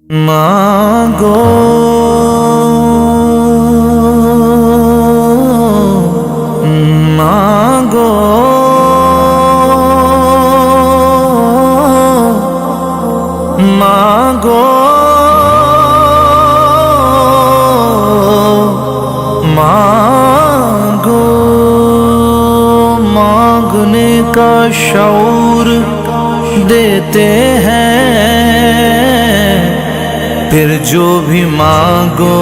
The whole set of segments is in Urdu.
مانگو مانگو مانگو مانگو مانگنے کا شعور دیتے ہیں، پھر جو بھی مانگو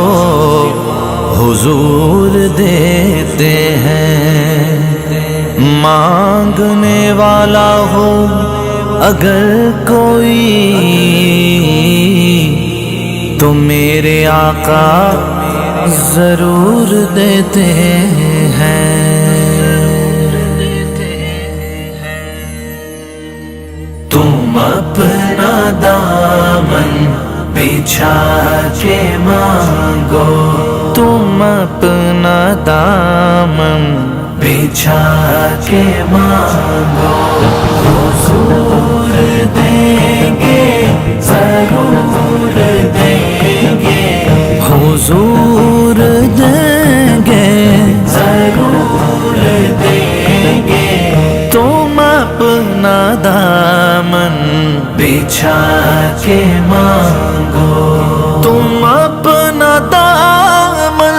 حضور دیتے ہیں۔ مانگنے والا ہو اگر کوئی تو میرے آقا ضرور دیتے ہیں۔ تم اپنا دامن بچھا کے مانگو، تم اپنا دامن بچھا کے مانگو، حضور دیں گے ضرور دیں گے، حضور دیں گے ضرور دیں گے۔ تم اپنا دامن بچھا کے مانگو، تم اپنا دامن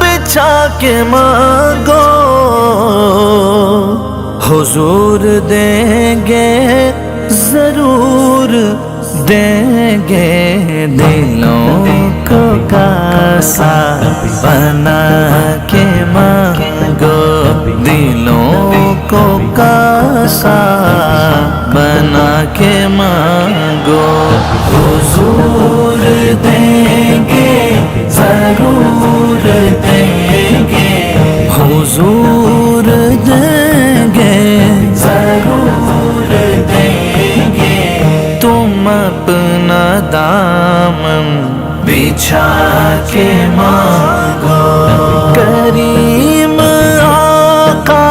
بچھا کے مانگو، حضور دیں گے ضرور دیں گے۔ دلوں کو کاسا بنا کے مانگو، دلوں کو کاسا بنا کے مانگو، حضور دیں گے ضرور دیں گے، حضور دیں گے ضرور دیں گے۔ تم اپنا دامن بچھا کے مانگو، کریم آقا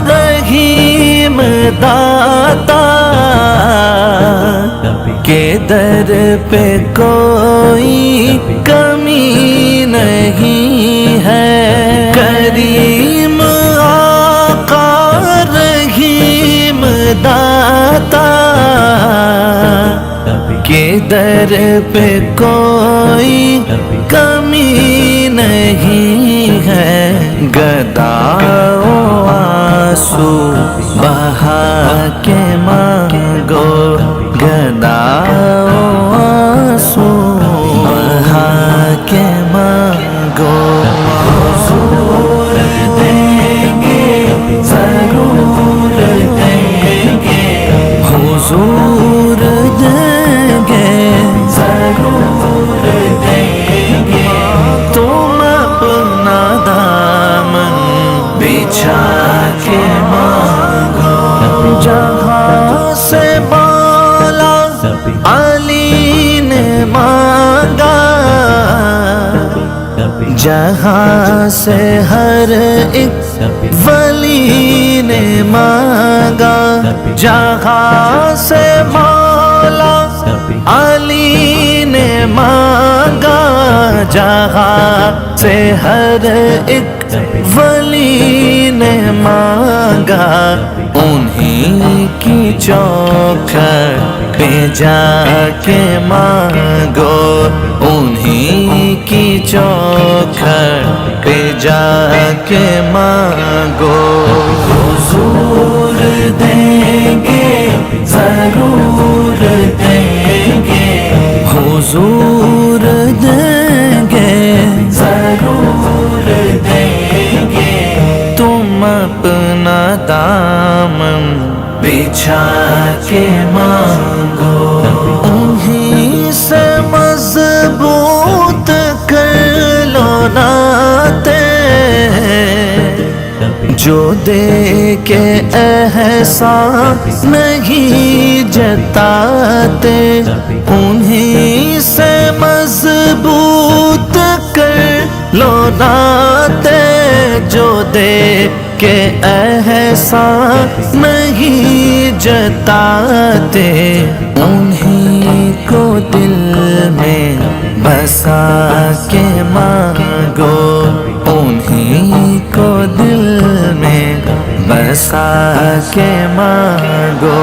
رحیم داتا کے در پہ کوئی کمی نہیں ہے، کریم آقا رحیم داتا کے در پہ کوئی کمی نہیں ہے۔ گدا و آنسو بہا کے مانگو، گدا و آنسو بہا کے مانگو، حضور دیں گے ضرور دیں گے، حضور دیں گے ضرور دیں گے۔ تم اپنا دامن بچھا کے مانگو، جہاں سے بالا علی نے مانگا، جہاں سے ہر ایک ولی نے مانگا، جہاں سے مولا علی نے مانگا، جہاں سے ہر ایک ولی نے مانگا، انہی کی چوکھٹ پہ جا کے مانگو، انہی کی چوکھٹ پہ جا کے مانگو، حضور دیں گے ضرور دیں گے، حضور دیں گے ضرور دیں گے۔ تم اپنا دامن بچھا کے مانگو، انہی سے مضبوط کر لو ناتے، جو دے کے احسان نہیں جتاتے، انہی سے مضبوط کر لو ناتے، جو دے کے احسان نہیں جتاتے، انہی کو کے مانگو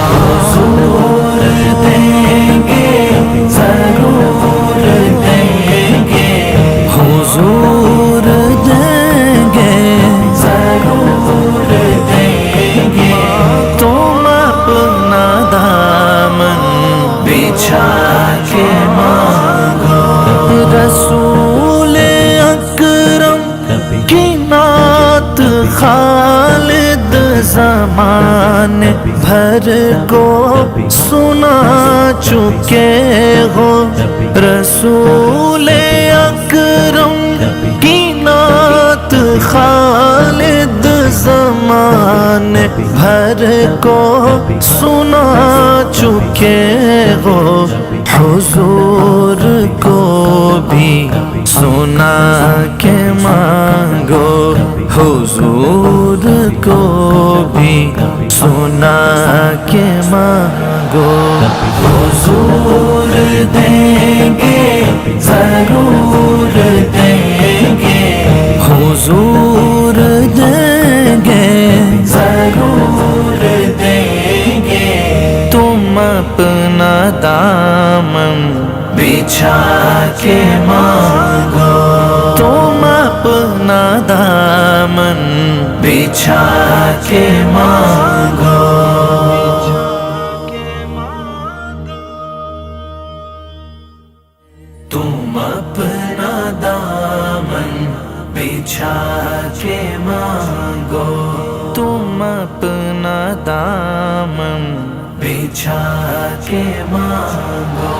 حضور دیں گے ضرور دیں گے حضور دیں گے ضرور دیں گے تم اپنا دامن بچھا کے مانگو رسول اکرم کی نعت خالد زمانے بھر کو سنا چکے ہو رسول اکرم کی نعت خالد زمانے بھر کو سنا چکے ہو حضور کو بھی سنا کے مانگو حضور کو بھی سنا کے مانگو حضور دیں گے ضرور دیں گے حضور دیں گے ضرور دیں گے تم اپنا دامن بچھا کے مانگو تم اپنا دامن بچھا کے مانگو تم اپنا دامن بچھا کے مانگو تم اپنا دامن بچھا کے مانگو